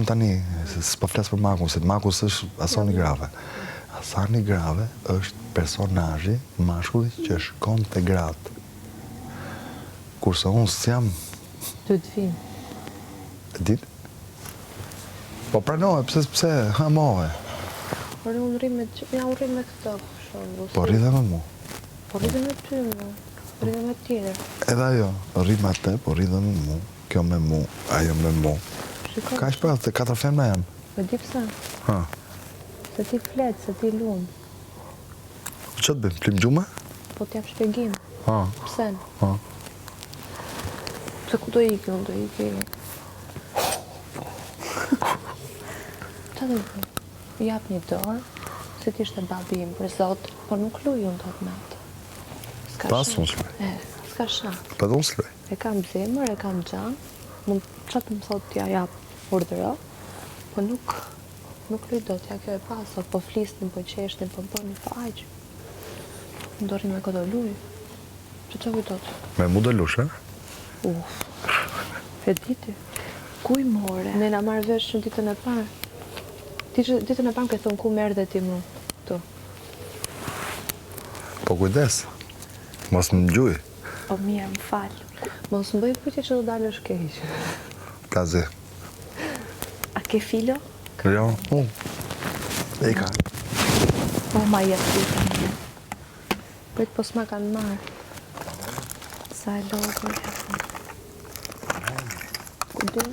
unë tani, s'po flas për Makun, se Maku s'është asoni grave. Asani grave është personazhi mashkulli që shkon te gratë. Kurse unë s'jam... Ty të vinë. E ditë? Po pranohet, pse hamove. Por unë rrim me këto, Po rri dhe me mu. Po rri dhe me ty, rri dhe me tjetër. Edhe ajo, rri me atë, po rri dhe me mu. Kjo me mu, ajo me mu. Ka është pra, të 4 femna jam. Po di pse? Ha. Se ti flet, se ti lun. Që të bëjmë, flim gjume? Po t'jap shpjegim. Ha. Pse? Ha. Se ku do iki, unë do iki. Qa do bëjmë? Jap një dorë, se t'ishte babim për Zot, por nuk luj unë të atë natë. Pas unë s'luj. S'ka shak. Pas unë s'luj. E kam zemër, e kam gjanë, mund që të më thot t'ja jap urdhëro, po nuk luj do t'ja kjo e pasot, po flisnin, po qeshtin, po bënin, po aqë. Ndorin me këto luj. Që kujtot? Me mu do lush, e? E diti. Kuj more? Ne na marrë vesh në ditën e parë. Ditën e parë ke thonë ku merë dhe ti mu. Tu. Po kujdes. Mos më gjuj. O mirë, më falë. Mos më bëj pyetje që do dalësh keq. Ka zi. A ke filo? Jo, e ka. Po ma jetë të një. Bëjt po s'ma kanë marë. Sa e logër. Ku du?